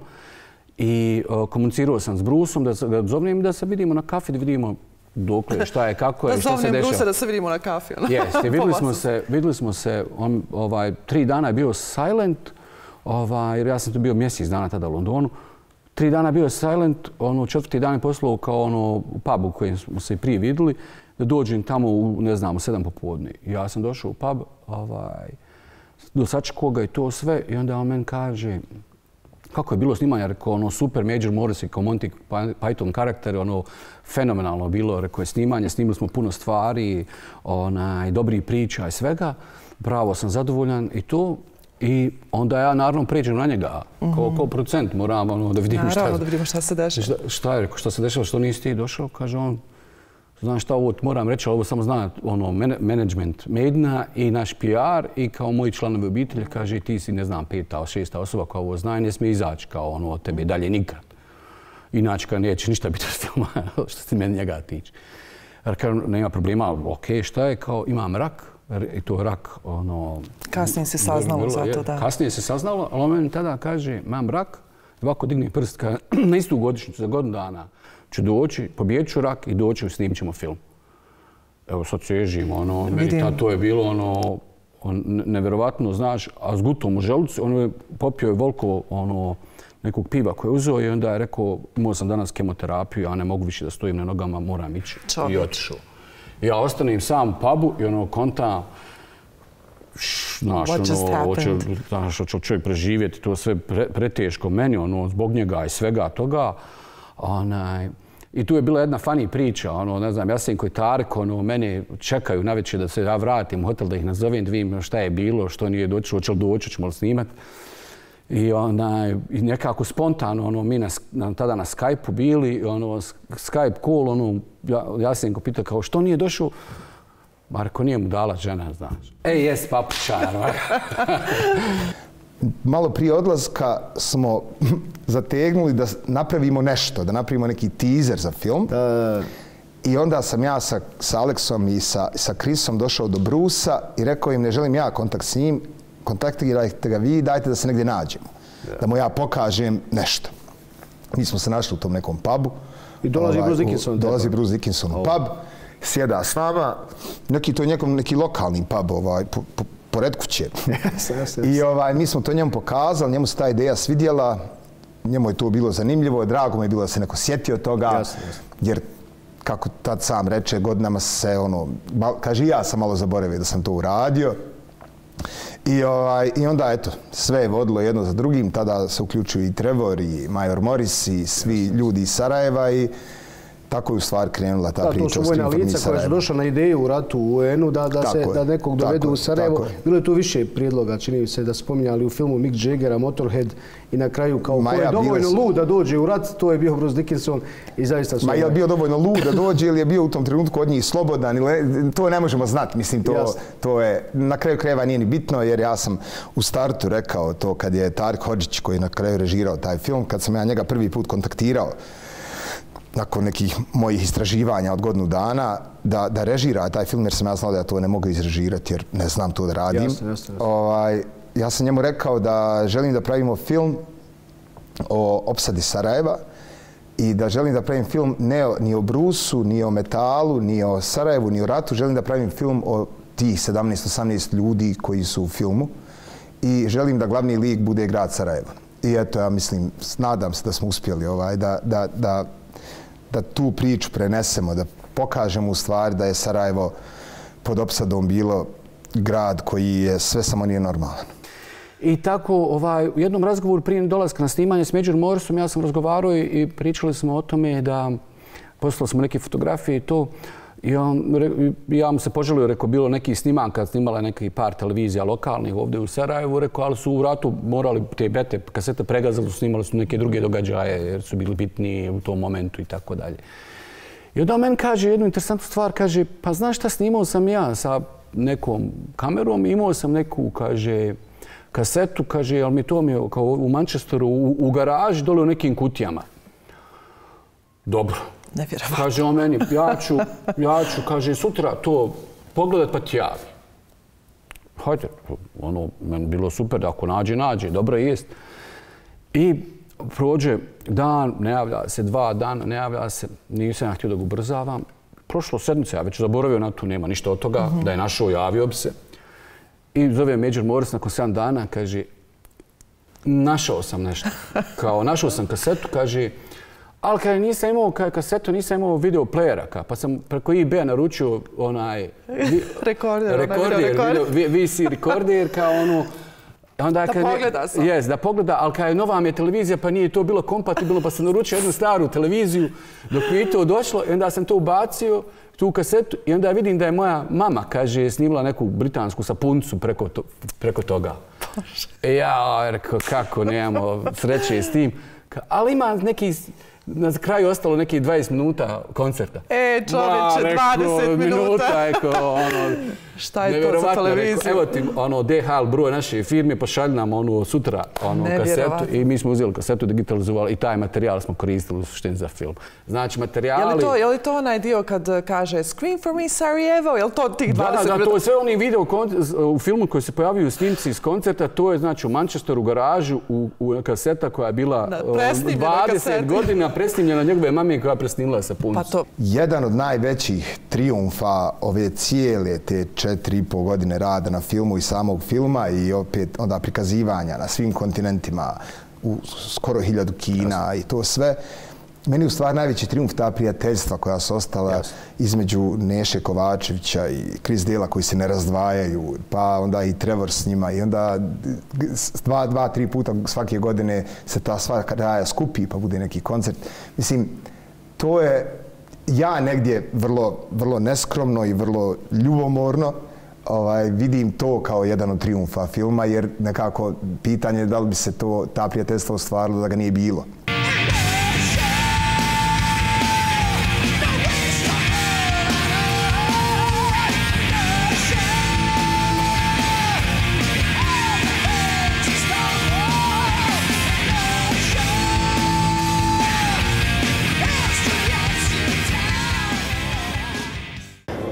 I komunicirao sam s Bruceom da ga zovnem da se vidimo na kafi, da vidimo dokle, šta je, kako je, što se dešava. Da zovnem Brucea da se vidimo na kafi. Jeste, vidjeli smo se, 3 dana je bio silent, jer ja sam tu bio mjesec dana tada u Londonu. 3 dana je bio silent, 4. dan je poslao kao u pubu kojem smo se i prije vidjeli, da dođem tamo u 7 popodne. Ja sam došao u pub, do sačekao ga i to sve i onda on meni kaže kako je bilo snimanje, rekao super Major Morrissey kao Monty Python karakter, fenomenalno bilo, rekao je snimanje, snimili smo puno stvari, dobrih priča i svega, bravo sam zadovoljan i to. I onda ja naravno pređem na njega, kao producent moram da vidimo šta naravno da vidimo šta se dešava. Šta je rekao, šta se dešava, što nisi ti došao, kaže on. Znaš šta, ovo moram reći, ovo samo zna management Maidena i naš PR i kao moji članovi obitelji, kaže ti si, 5. 6. osoba koja ovo zna i ne smije izaći kao od tebe dalje nikad. Inače, kad neće ništa biti od filma, što se meni njega tiče. Jer kao nema problema, okej, šta je, kao imam rak, i to rak, kasnije se saznalo za to, da. Kasnije se saznalo, ali on meni tada kaže, imam rak, ovako digni prst, na istu godišnjicu za godinu dana ću doći, pobijedit ću rak i doći i snimit ćemo film. Evo sad sežim, meni to je bilo nevjerovatno, znaš, a s gutom u želucu, je popio je volko nekog piva koje je uzeo i onda je rekao, imao sam danas kemoterapiju, ja ne mogu više da stojim na nogama, moram ići. I otišao. Ja ostanem sam u pubu i konta, hoće čovjek preživjeti, to sve preteško meni, zbog njega i svega toga. I tu je bila jedna funny priča, Jasenko koji Tarko, mene čekaju navečer da se ja vratim u hotel, da ih nazovem, da vidim šta je bilo, što nije došlo, hoće li doći, ćemo li snimati. I nekako spontano, mi tada na Skype-u bili, Skype call, Jasenko pitao kao što nije došao, Marko nije mu dala žena, znaš. Jes, papučar. Malo prije odlaska smo zategnuli da napravimo nešto, da napravimo neki teaser za film. I onda sam ja sa Alexom i sa Krisom došao do Brucea i rekao im ne želim ja kontakt s njim, kontaktirajte ga vi, dajte da se negdje nađemo. Da mu ja pokažem nešto. Mi smo se našli u tom nekom pubu. I dolazi Bruce Dickinson. Dolazi Bruce Dickinson u pub, sjeda s nama, neki lokalni pub pored kuće. I mi smo to njemu pokazali, njemu se ta ideja svidjela, njemu je to bilo zanimljivo, drago mi je bilo da se neko sjetio toga, jer kako tad sam reče, godinama se kaže ja sam malo zaboravio da sam to uradio. I onda, eto, sve je vodilo jedno za drugim, tada se uključuju i Trevor i Major Morris i svi ljudi iz Sarajeva i tako je u stvari krenula ta priča. To su vojna lica koja su došla na ideju u ratu u UN-u da nekog dovedu u Sarajevo. Bilo je tu više prijedloga, čini se da spominjali u filmu Mick Jaggera, Motorhead i na kraju kao ko je dovoljno lud da dođe u rat, to je bio Bruce Dickinson i zaista su... Ma je li bio dovoljno lud da dođe ili je bio u tom trenutku od njih slobodan, to ne možemo znati, mislim, to je na kraju krajeva nije ni bitno jer ja sam u startu rekao to kad je Tarik Hodžić koji je na kraju režirao taj film, kad sam ja njega prvi put kontaktirao nakon nekih mojih istraživanja od godinu dana, da režira taj film jer sam ja znao da ja to ne mogu izrežirati jer ne znam to da radim. Ja sam njemu rekao da želim da pravimo film o opsadi Sarajeva i da želim da pravim film ni o Bruceu, ni o metalu, ni o Sarajevu, ni o ratu. Želim da pravim film o tih 17-18 ljudi koji su u filmu i želim da glavni lik bude grad Sarajevo. I eto, ja mislim, nadam se da smo uspjeli da tu priču prenesemo, da pokažemo u stvari da je Sarajevo pod opsadom bilo grad koji je sve samo nije normalan. I tako, u jednom razgovoru prije dolaska na snimanje s Major Morrisom, ja sam razgovarao i pričali smo o tome da poslali smo neke fotografije i to. I ja mu se poželio, rekao, bilo neki snimaka, snimala neki par televizija lokalnih ovdje u Sarajevu, rekao, ali su u ratu morali te bete kasete pregazali, snimali su neke druge događaje jer su bili bitniji u tom momentu i tako dalje. I onda on meni kaže jednu interesantnu stvar, kaže, pa znaš šta, snimao sam ja sa nekom kamerom, imao sam neku, kaže, kasetu, kaže, ali to mi je kao u Manchesteru, u garaži, dole u nekim kutijama. Dobro. Nevjerovatno. Kaže on meni, ja ću, kaže, sutra to pogledat pa ti javi. Hajde, meni bilo super da ako nađe, dobro jest. I prođe dan, ne javlja se, 2 dana, ne javlja se, nisam ja htio da ga ubrzavam. Prošlo sedmice, ja već zaboravio na to, nema ništa od toga, da je našao, javio bi se. I zove Major Morris nakon 7 dana, kaže, našao sam nešto. Kao, našao sam kasetu, kaže, ali kada nisam imao kasetu, nisam imao video playera, pa sam preko eBay naručio onaj... Rekorder. VC rekorder, kao ono... Da pogleda sam. Jes, da pogleda, ali kada je nova mi je televizija, pa nije to bilo kompatibilno, pa sam naručio jednu staru televiziju dok mi je to došlo i onda sam to ubacio, tu kasetu, i onda vidim da je moja mama, kaže, snimila neku britansku sapunicu preko toga. Ja rekao, kako, nemamo sreće s tim. Ali ima neki... Na kraju ostalo nekih 20 minuta koncerta. Čovječe, 20 minuta. Šta je to za televiziju? Evo ti DHL broj naše firme, pošalj nam sutra kasetu i mi smo uzeli kasetu, digitalizovali i taj materijal smo koristili u suštini za film. Znači, materijali... Je li to onaj dio kad kaže Scream for me Sarajevo? Je li to tih 20 minuta? Da, to je sve oni video u filmu koji se pojavio u snimci iz koncerta. To je, znači, u Manchesteru, u garažu, u kaseta koja je bila 20 godina presnimljena njegove mame koja je presnimila sapunicu. Jedan od najvećih trijumfa ove cijele te 4,5 godine rada na filmu i samog filma i opet onda prikazivanja na svim kontinentima u skoro 1000 kina i to sve. Meni je u stvari najveći trijumf ta prijateljstva koja su ostala između Neše Kovačevića i Chris Dela koji se ne razdvajaju, pa onda i Trevor s njima i onda 2-3 puta svake godine se ta sva kraja skupi pa bude neki koncert. Mislim, to je ja negdje vrlo neskromno i vrlo ljubomorno vidim to kao jedan od trijumfa filma jer nekako pitanje je da li bi se ta prijateljstva ostvarilo da ga nije bilo.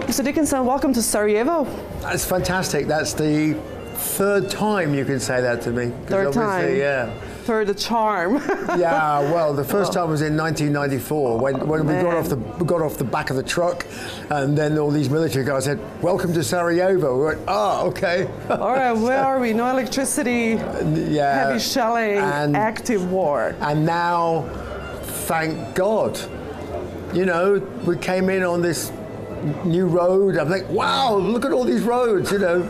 Mr. Dickinson, welcome to Sarajevo. That's fantastic. That's the 3rd time you can say that to me. 3rd time? Yeah. For the charm. Yeah, well, the first time was in 1994 when we got off the back of the truck, and then all these military guys said, "Welcome to Sarajevo." We went, "Oh, okay." All right, where are we? No electricity, heavy shelling, active war. And now, thank God, you know, we came in on this new road. I'm like, wow, look at all these roads. You know,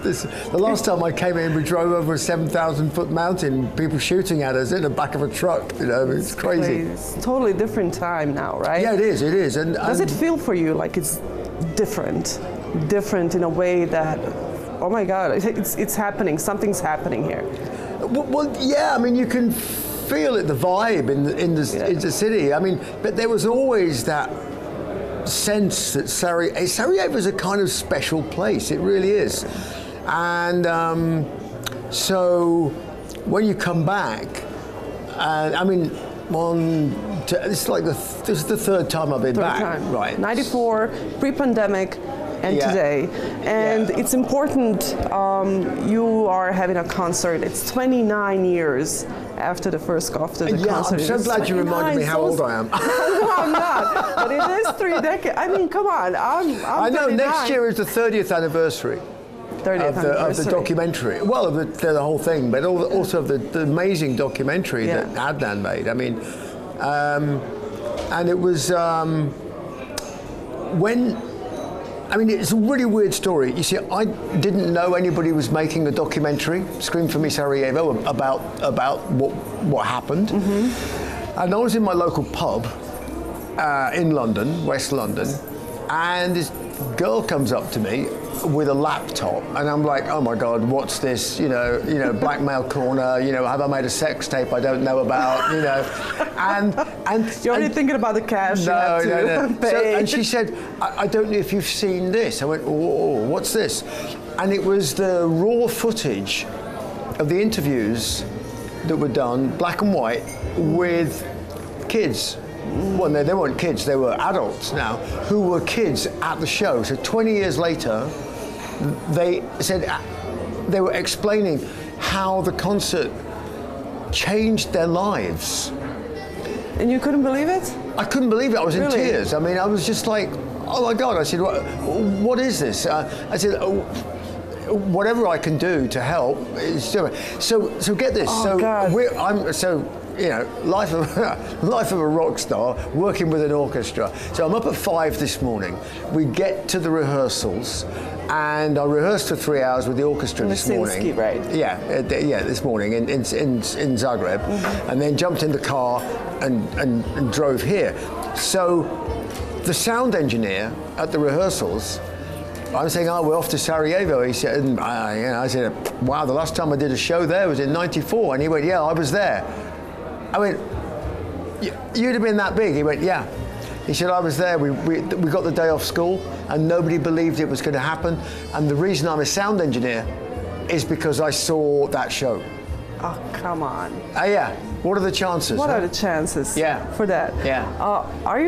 the last time I came in, we drove over a 7,000-foot mountain, people shooting at us in the back of a truck. You know, it's crazy. It's a totally different time now, right? Yeah, it is. And does it feel for you like it's different in a way that, oh my God, it's happening, something's happening here? Well, yeah, I mean, you can feel it, the vibe in the city. I mean, but there was always that sense that Sarajevo is a kind of special place. It really is. And so when you come back, I mean, this is the 3rd time I've been back. Time. Right. 94, pre-pandemic, and today. And it's important, you are having a concert. It's 29 years after the first concert. I'm so glad you reminded me how old I am. No, I'm not. But it is 3 decades. I mean, come on. I know 39. next year is the 30th anniversary. Of the documentary. Well, of the whole thing, but also of the amazing documentary that Adnan made. I mean, and it was when I mean, it's a really weird story. You see, I didn't know anybody was making a documentary, Scream for Me Sarajevo, about what happened. And I was in my local pub in London, West London, and this girl comes up to me with a laptop, and I'm like, oh my God, what's this? You know, blackmail corner. You know, have I made a sex tape I don't know about? You know, and you're already thinking about the cash. No. So, and she said, I don't know if you've seen this. I went, oh, what's this? And it was the raw footage of the interviews that were done, black and white, with kids. Well, no, they weren't kids, they were adults now, who were kids at the show. So 20 years later, they said they were explaining how the concert changed their lives. And you couldn't believe it? I couldn't believe it. I was in tears. I mean, I was just like, oh my God. I said, what is this? I said, whatever I can do to help. So get this. Oh, God. You know, life of a rock star, working with an orchestra. So I'm up at 5 this morning. We get to the rehearsals, and I rehearsed for 3 hours with the orchestra this morning. Right? Yeah, this morning in Zagreb, and then jumped in the car and drove here. So the sound engineer at the rehearsals, I'm saying, oh, we're off to Sarajevo. He said, and I said, wow, the last time I did a show there was in '94, and he went, yeah, I was there. I went, you'd have been that big? He went, yeah. He said, I was there. We got the day off school, and nobody believed it was going to happen. And the reason I'm a sound engineer is because I saw that show. Oh, come on. Yeah. What are the chances? What are the chances? Yeah. For that? Yeah. Are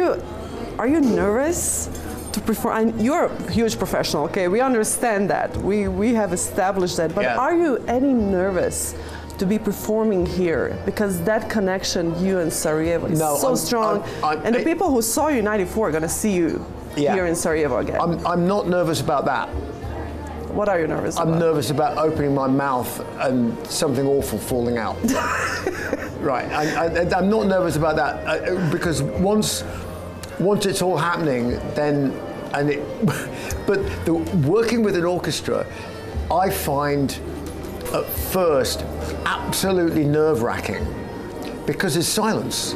you nervous to perform? And you're a huge professional. Okay, we understand that. We have established that. But are you any nervous to be performing here, because that connection, you and Sarajevo, is so strong, and the people who saw you in '94 are going to see you here in Sarajevo again. I'm not nervous about that. What are you nervous about? I'm nervous about opening my mouth and something awful falling out. Right, I'm not nervous about that, because once it's all happening, then, but working with an orchestra, I find at first absolutely nerve-wracking, because there's silence.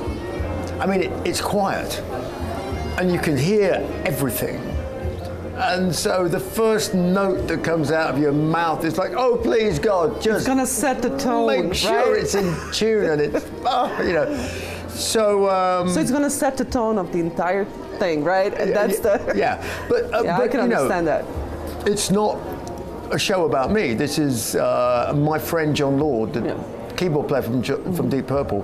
I mean, it's quiet, and you can hear everything. And so the first note that comes out of your mouth is like, oh, please, God, just... It's gonna set the tone, make sure it's in tune, and it's, you know. So it's gonna set the tone of the entire thing, right? And that's but I can understand that. It's not a show about me. This is my friend John Lord, the keyboard player from Deep Purple.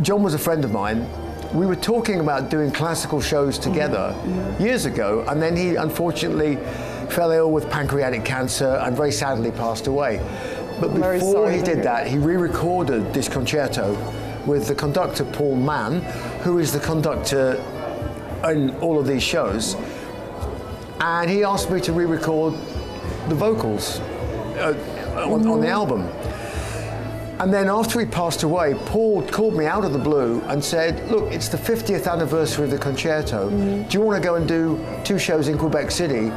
John was a friend of mine. We were talking about doing classical shows together years ago, and then he unfortunately fell ill with pancreatic cancer and very sadly passed away. But before he did that, he re-recorded this concerto with the conductor Paul Mann, who is the conductor in all of these shows. And he asked me to re-record the vocals on the album. And then after he passed away, Paul called me out of the blue and said, look, it's the 50th anniversary of the concerto. Do you want to go and do 2 shows in Quebec City?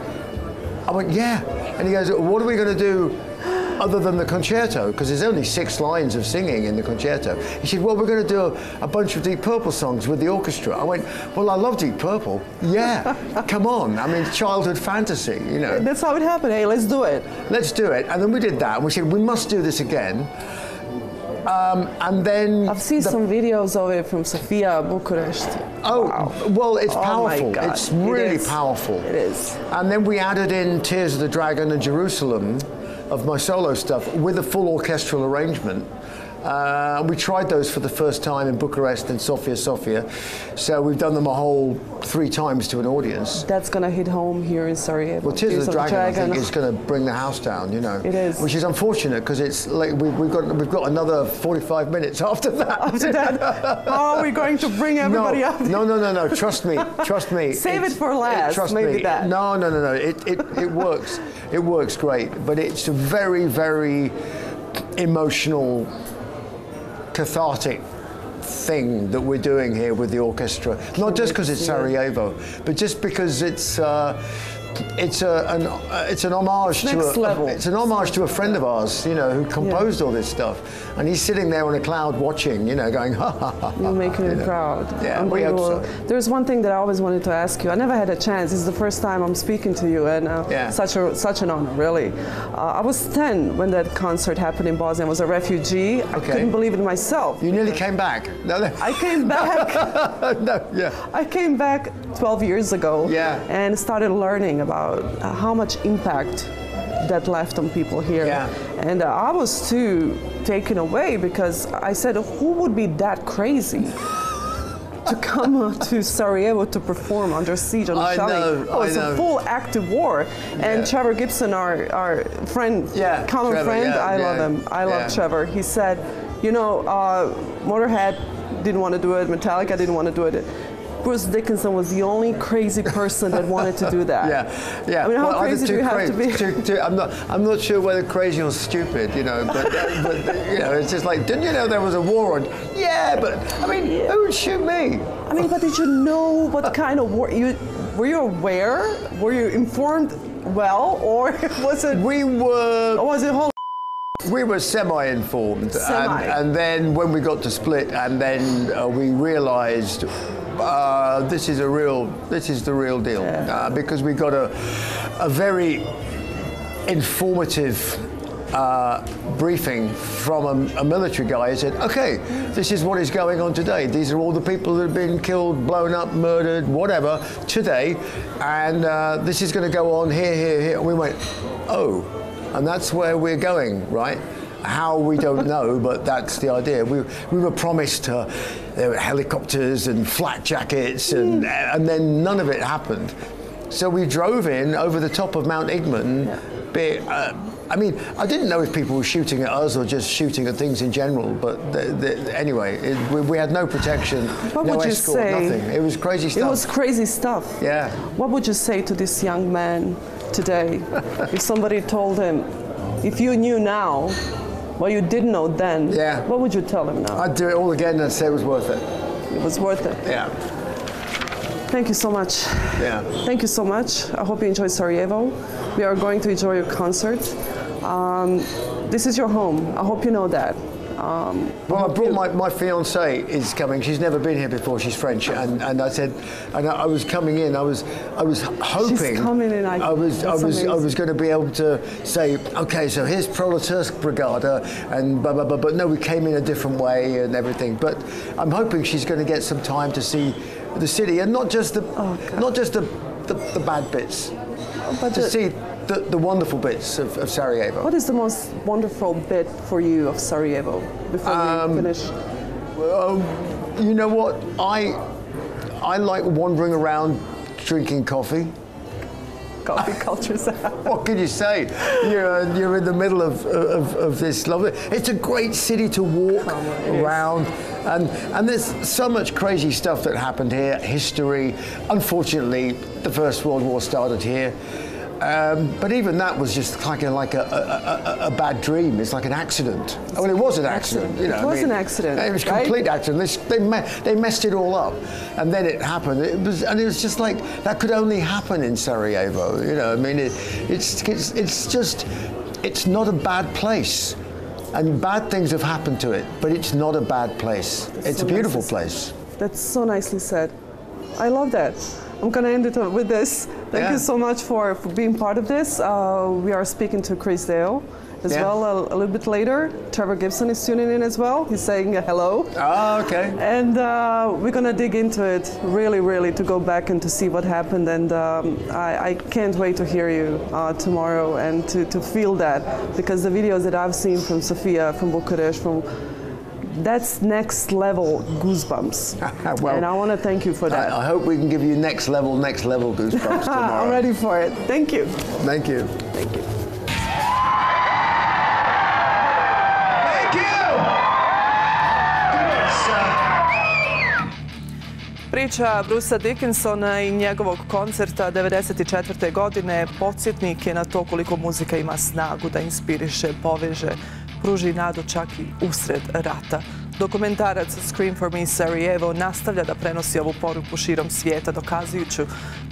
I went, yeah. And he goes, what are we going to do other than the concerto? Because there's only 6 lines of singing in the concerto. He said, well, we're going to do a bunch of Deep Purple songs with the orchestra. I went, well, I love Deep Purple. Yeah, come on. I mean, childhood fantasy, you know. That's how it happened. Hey, let's do it. Let's do it. And then we did that. And we said, we must do this again. And then I've seen some videos of it from Sofia, Bucharest. Oh, wow. Well, it's powerful. My God. It's really powerful. It is. And then we added in Tears of the Dragon and Jerusalem of my solo stuff with a full orchestral arrangement. We tried those for the first time in Bucharest and Sofia. So we've done them a whole 3 times to an audience. That's going to hit home here in Sarajevo. Well, Tears of the Dragon, I think, is going to bring the house down, you know. It is. Which is unfortunate, because it's like we've got another 45 minutes after that. After that, how are we going to bring everybody up? No. Trust me. Save it for last. Trust maybe me. that. No. It works. It works great, but it's a very, very emotional, cathartic thing that we're doing here with the orchestra. Not just because it's Sarajevo, but just because it's it's an homage to a friend of ours, you know, who composed all this stuff, and he's sitting there on a cloud watching, you know, going ha ha ha. You're making me proud. Yeah, we hope so. There's one thing that I always wanted to ask you. I never had a chance. This is the first time I'm speaking to you, and such an honor, really. I was 10 when that concert happened in Bosnia. I was a refugee. I couldn't believe it myself. You nearly came back. No. I came back. I came back 12 years ago and started learning about how much impact that left on people here. And I was too taken away because I said, who would be that crazy to come to Sarajevo to perform under siege on the shelling? Oh, it's a full active war. And Trevor Gibson, our friend, common friend, I love him. I love Trevor. He said, you know, Motorhead didn't want to do it, Metallica didn't want to do it. Bruce Dickinson was the only crazy person that wanted to do that. Yeah. I mean, how crazy do you have to be? I'm not sure whether crazy or stupid, you know, but you know, it's just like, didn't you know there was a war on? Yeah, but I mean, who would shoot me? I mean, but did you know what kind of war? Were you aware? Were you informed well, or was it? We were. Or was it whole? We were semi-informed, and then when we got to Split, and then we realised this is the real deal, because we got a very informative briefing from a military guy who said, okay, this is what is going on today. These are all the people that have been killed, blown up, murdered, whatever, today, and this is going to go on here. And we went, oh. And that's where we're going, right? How, we don't know, but that's the idea. We were promised there were helicopters and flak jackets, and then none of it happened. So we drove in over the top of Mount Igman. I mean, I didn't know if people were shooting at us or just shooting at things in general, but anyway, we had no protection, no escort, nothing. It was crazy stuff. It was crazy stuff. Yeah. What would you say to this young man today if somebody told him, if you knew now what you didn't know then, what would you tell him now? I'd do it all again and say it was worth it. It was worth it. Yeah. Thank you so much. Yeah. Thank you so much. I hope you enjoy Sarajevo. We are going to enjoy your concert. This is your home. I hope you know that. Well, I brought my fiancée is coming. She's never been here before. She's French, and I said, and I was coming in. I was hoping. She's coming in. I was going to be able to say, okay, so here's Proletarsk Brigada, and blah blah blah. But no, we came in a different way and everything. But I'm hoping she's going to get some time to see the city, and not just the bad bits, but to see the wonderful bits of Sarajevo. What is the most wonderful bit for you of Sarajevo before we finish? You know what? I like wandering around drinking coffee. Coffee culture. What can you say? You're in the middle of this lovely. It's a great city to walk around, and there's so much crazy stuff that happened here. History. Unfortunately, the First World War started here. But even that was just like a bad dream. It's like an accident. Well, it was an accident. You know, it was an accident. It was a complete accident. They messed it all up, and then it happened. It was just like that could only happen in Sarajevo. You know, I mean, it's not a bad place, and bad things have happened to it, but it's not a bad place. It's a beautiful place. That's so nicely said. I love that. I'm going to end it with this. Thank you so much for being part of this. We are speaking to Chris Dale as well a little bit later. Trevor Gibson is tuning in as well. He's saying hello. Oh, okay. And we're going to dig into it really to go back and to see what happened. And I can't wait to hear you tomorrow and to feel that, because the videos that I've seen from Sofia, from Bucharest, that's next level goosebumps. Well, and I want to thank you for that. I hope we can give you next level goosebumps tomorrow. I'm ready for it. Thank you. Thank you. Thank you. Thank you. Priča Brucea Dickinsona i njegovog koncerta 1994. godine podsjetnik je na to koliko muzika ima snagu da inspiriše, poveže, pruži nadu čak i usred rata. Dokumentarac Scream for Me Sarajevo nastavlja da prenosi ovu poruku širom svijeta, dokazujući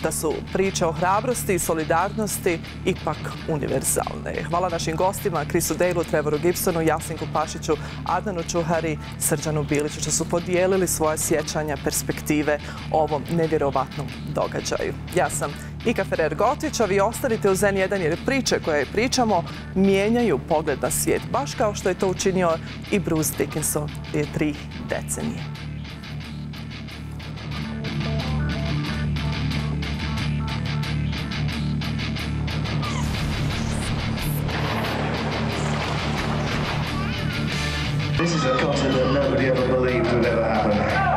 da su priče o hrabrosti i solidarnosti ipak univerzalne. Hvala našim gostima, Chrisu Dailu, Trevoru Gibsonu, Jasinku Pašiću, Adnanu Čuhari, Srđanu Biliću, što su podijelili svoje sjećanja, perspektive o ovom nevjerovatnom događaju. Ja sam Ika Ferrer-Gotić, a vi ostanite uz N1 jer priče koje pričamo mijenjaju pogled na svijet, baš kao što je to učinio i Bruce Dickinson prije 3 decenije. This is a concert that nobody ever believed would ever happen.